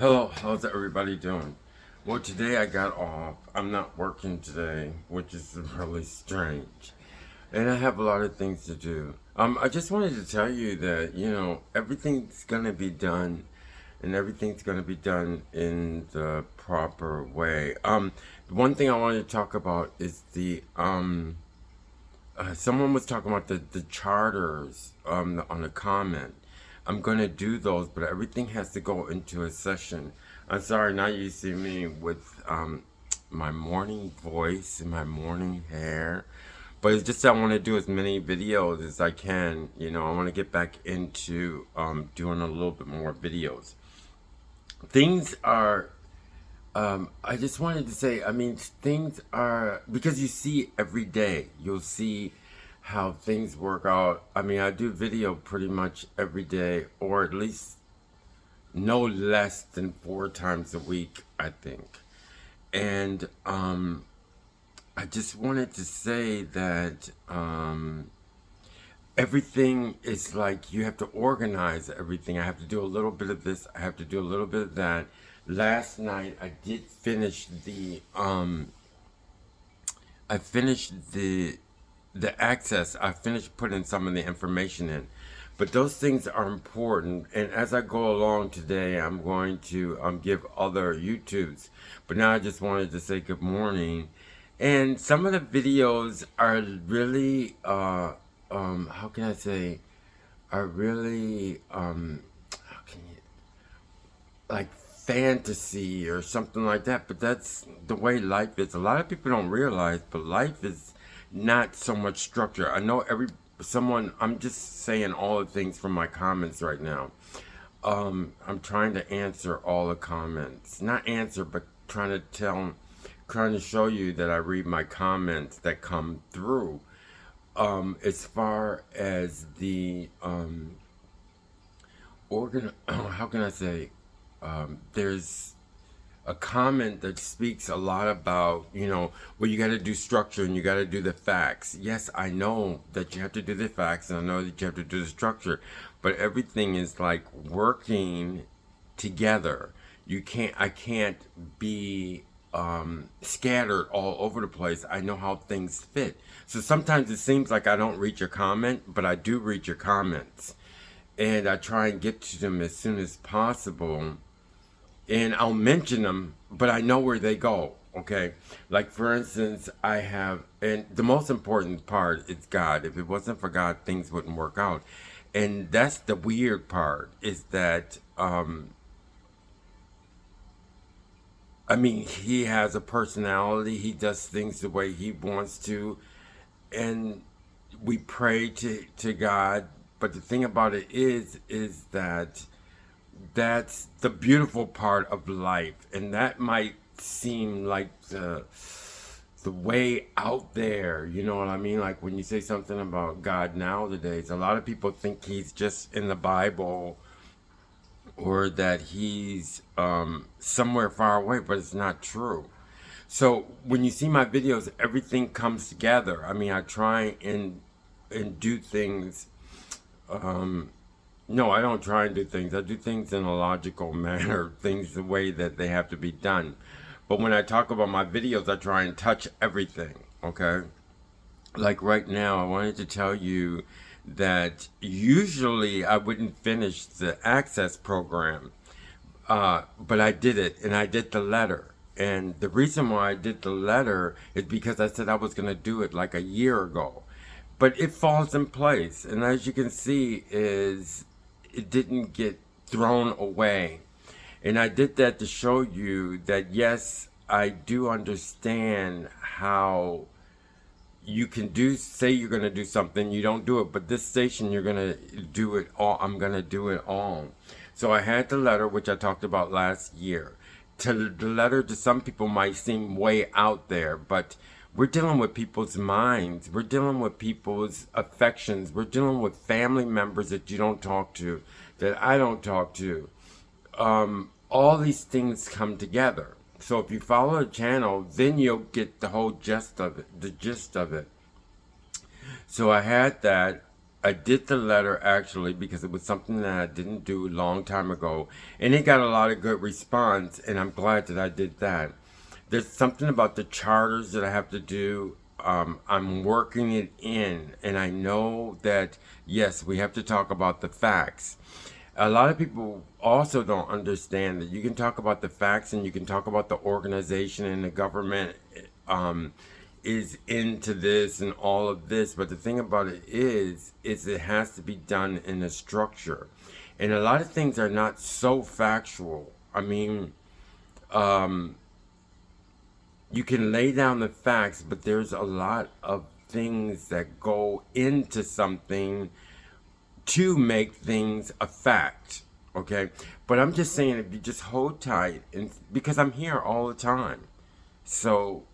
Hello, how's everybody doing? Well, today I got off. I'm not working today, which is really strange. And I have a lot of things to do. I just wanted to tell you that, everything's going to be done and everything's going to be done in the proper way. One thing I wanted to talk about is someone was talking about the charters on a comment. I'm gonna do those, but everything has to go into a session. I'm sorry, now you see me with my morning voice and my morning hair, but it's just I want to do as many videos as I can. I want to get back into doing a little bit more videos. Things are I just wanted to say, things are, because you see every day, you'll see how things work out. I do video pretty much every day, or at least no less than 4 times a week, I think. And I just wanted to say that everything is like you have to organize everything. I have to do a little bit of this, I have to do a little bit of that. Last night I did finish the access. I finished putting some of the information in. But those things are important, and as I go along today, I'm going to give other YouTubes. But now I just wanted to say good morning. And some of the videos are really, how can I say, are really, how can you, like fantasy or something like that. But that's the way life is. A lot of people don't realize, but life is not so much structure. I know someone. I'm just saying all the things from my comments right now. I'm trying to answer all the comments. Not answer, but trying to show you that I read my comments that come through. As far as the how can I say, there's a comment that speaks a lot about, well, you got to do structure and you got to do the facts. Yes, I know that you have to do the facts and I know that you have to do the structure, but everything is like working together. I can't be scattered all over the place. I know how things fit. So sometimes it seems like I don't read your comment, but I do read your comments. And I try and get to them as soon as possible, and I'll mention them, but I know where they go. Okay, like for instance, I have, and the most important part is God. If it wasn't for God, things wouldn't work out, and that's the weird part. Is that He has a personality. He does things the way He wants to, and we pray to God. But the thing about it is that that's the beautiful part of life, and that might seem like the way out there, you know what I mean? Like when you say something about God nowadays, a lot of people think He's just in the Bible, or that He's somewhere far away, but it's not true. So when you see my videos, everything comes together. I try and do things. No, I don't try and do things. I do things in a logical manner, things the way that they have to be done. But when I talk about my videos, I try and touch everything, okay? Like right now, I wanted to tell you that usually I wouldn't finish the access program, but I did it, and I did the letter. And the reason why I did the letter is because I said I was going to do it like a year ago. But it falls in place, and as you can see, is it didn't get thrown away. And I did that to show you that yes, I do understand how you can say you're going to do something, you don't do it, but this station you're going to do it all. I'm going to do it all. So I had the letter, which I talked about last year. The letter to some people might seem way out there, but we're dealing with people's minds. We're dealing with people's affections. We're dealing with family members that you don't talk to, that I don't talk to. All these things come together. So if you follow the channel, then you'll get the whole gist of it, the gist of it. So I had that. I did the letter actually because it was something that I didn't do a long time ago, and it got a lot of good response, and I'm glad that I did that. There's something about the charters that I have to do. I'm working it in, and I know that yes, we have to talk about the facts. A lot of people also don't understand that you can talk about the facts and you can talk about the organization and the government um, is into this and all of this, but the thing about it is it has to be done in a structure, and a lot of things are not so factual. I mean, um, you can lay down the facts, but there's a lot of things that go into something to make things a fact. Okay, but I'm just saying if you just hold tight, and because I'm here all the time, so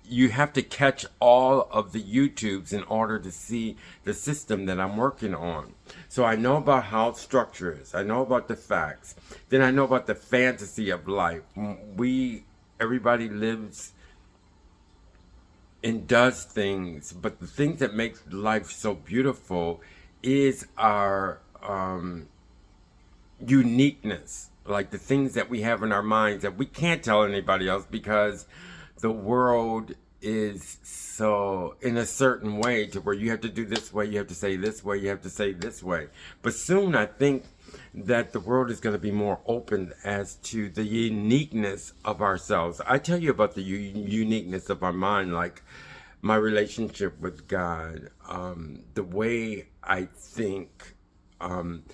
you have to catch all of the YouTubes in order to see the system that I'm working on. So I know about how structure is. I know about the facts. Then I know about the fantasy of life. Everybody lives and does things, but the things that make life so beautiful is our uniqueness, like the things that we have in our minds that we can't tell anybody else because the world is so in a certain way to where you have to do this way, you have to say this way, you have to say this way. But soon I think that the world is going to be more open as to the uniqueness of ourselves. I tell you about the uniqueness of our mind, like my relationship with God, the way I think, um,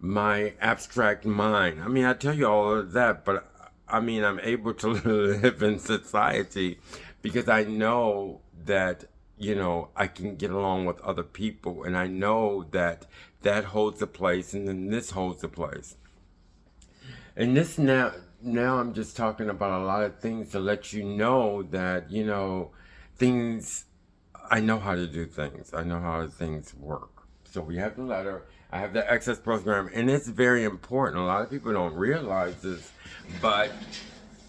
my abstract mind. I mean, I tell you all of that, but I mean, I'm able to live in society because I know that, I can get along with other people, and I know that that holds a place, and then this holds a place. And this now I'm just talking about a lot of things to let you know that, things, I know how to do things. I know how things work. So we have the letter. I have the access program, and it's very important. A lot of people don't realize this, but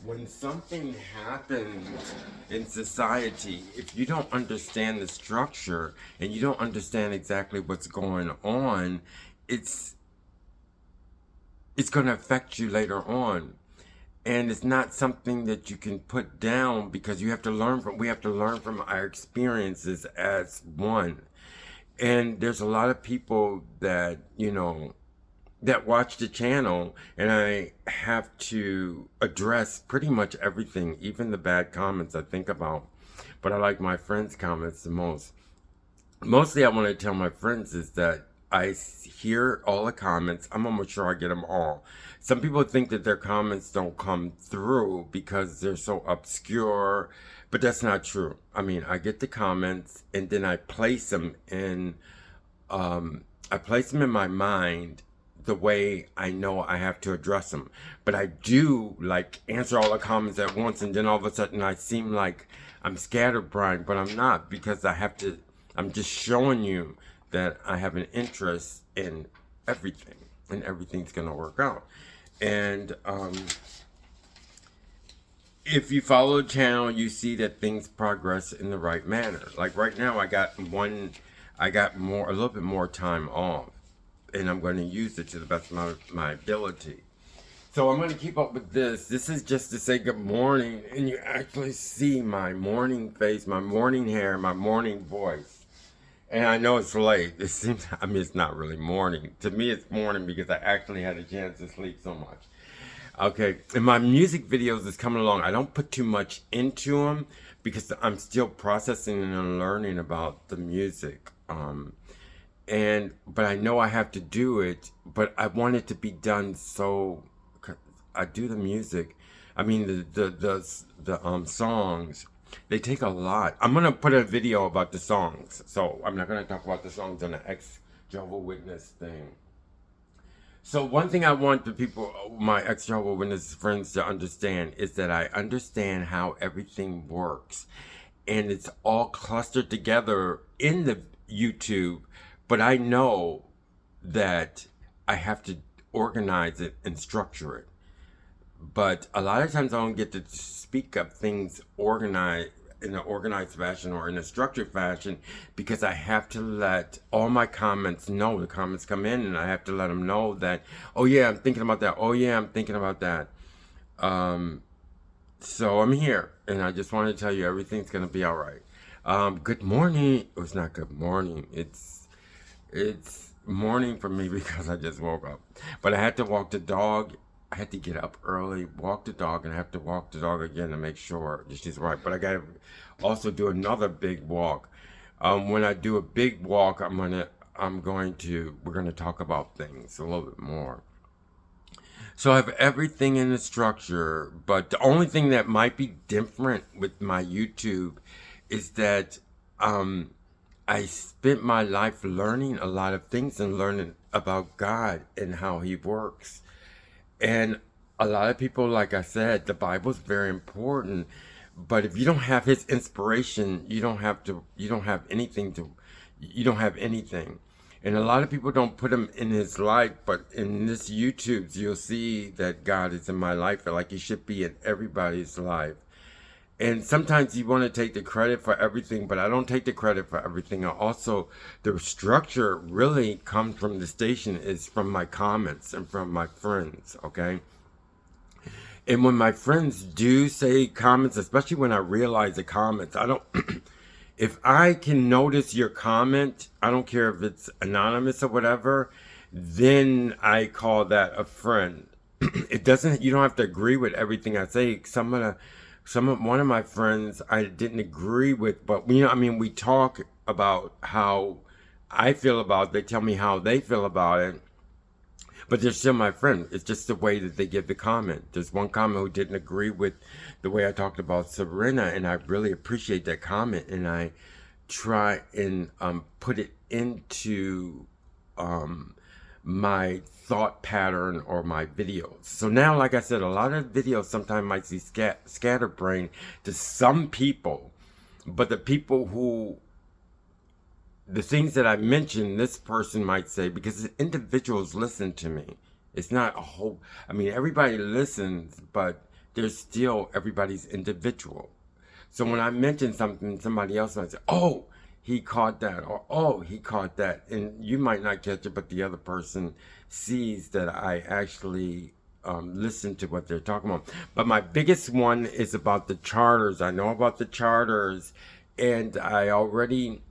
when something happens in society, if you don't understand the structure and you don't understand exactly what's going on, it's it's going to affect you later on. And it's not something that you can put down because we have to learn from our experiences as one. And there's a lot of people that, that watch the channel, and I have to address pretty much everything, even the bad comments I think about. But I like my friends' comments the most. Mostly I want to tell my friends is that I hear all the comments. I'm almost sure I get them all. Some people think that their comments don't come through because they're so obscure, but that's not true. I mean, I get the comments and then I place them in my mind the way I know I have to address them. But I do like answer all the comments at once, and then all of a sudden I seem like I'm scatterbrained, but I'm not because I'm just showing you that I have an interest in everything, and everything's gonna work out. And if you follow the channel, you see that things progress in the right manner. Like right now, I got a little bit more time off, and I'm going to use it to the best of my ability. So I'm going to keep up with this. This is just to say good morning, and you actually see my morning face, my morning hair, my morning voice. And I know it's late. I mean, it's not really morning. To me, it's morning because I actually had a chance to sleep so much. Okay, and my music videos is coming along. I don't put too much into them because I'm still processing and learning about the music. But I know I have to do it, but I want it to be done so I do the music. I mean the songs. They take a lot. I'm gonna put a video about the songs, so I'm not gonna talk about the songs on the Ex-jehovah Witness thing. So one thing I want the people, my ex-jehovah Witness friends, to understand is that I understand how everything works, and it's all clustered together in the YouTube. But I know that I have to organize it and structure it. But a lot of times I don't get to speak of things organized in an organized fashion or in a structured fashion, because I have to let all my comments know. The comments come in, and I have to let them know that, oh yeah, I'm thinking about that. Oh yeah, I'm thinking about that. So I'm here, and I just want to tell you everything's gonna be all right. Good morning. It was not good morning. It's morning for me because I just woke up. But I had to walk the dog. I had to get up early, walk the dog, and I have to walk the dog again to make sure that she's right. But I got to also do another big walk. When I do a big walk, we're gonna talk about things a little bit more. So I have everything in the structure, but the only thing that might be different with my YouTube is that I spent my life learning a lot of things and learning about God and how He works. And a lot of people, like I said, the Bible's very important. But if you don't have His inspiration, you don't have anything. And a lot of people don't put Him in His life, but in this YouTube, you'll see that God is in my life, like He should be in everybody's life. And sometimes you want to take the credit for everything, but I don't take the credit for everything. The structure really comes from the station, is from my comments and from my friends, okay? And when my friends do say comments, especially when I realize the comments, I don't, if I can notice your comment, I don't care if it's anonymous or whatever, then I call that a friend. You don't have to agree with everything I say. One of my friends I didn't agree with, but we talk about how I feel about it. They tell me how they feel about it, but they're still my friend. It's just the way that they give the comment. There's one comment who didn't agree with the way I talked about Serena, and I really appreciate that comment, and I try and put it into my thought pattern or my videos. So now, like I said, a lot of videos sometimes might see scatterbrain to some people, but the things that I mentioned, this person might say, because individuals listen to me. It's not a whole, everybody listens, but there's still, everybody's individual. So when I mention something, somebody else might say, oh, he caught that, or oh, he caught that. And you might not catch it, but the other person sees that I actually listen to what they're talking about. But my biggest one is about the charters. I know about the charters, and I already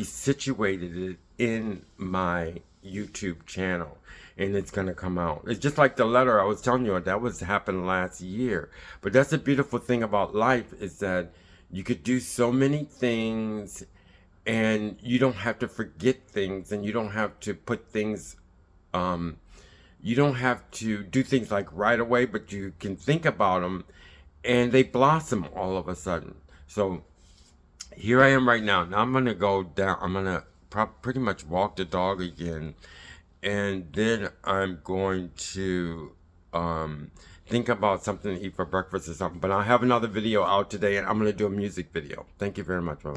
situated it in my YouTube channel, and it's going to come out. It's just like the letter I was telling you, that was happened last year. But that's the beautiful thing about life, is that you could do so many things, and you don't have to forget things, and you don't have to put things, you don't have to do things like right away, but you can think about them, and they blossom all of a sudden. So here I am right now. Now I'm going to go down. I'm going to pretty much walk the dog again, and then I'm going to think about something to eat for breakfast or something. But I have another video out today, and I'm going to do a music video. Thank you very much. Bye-bye.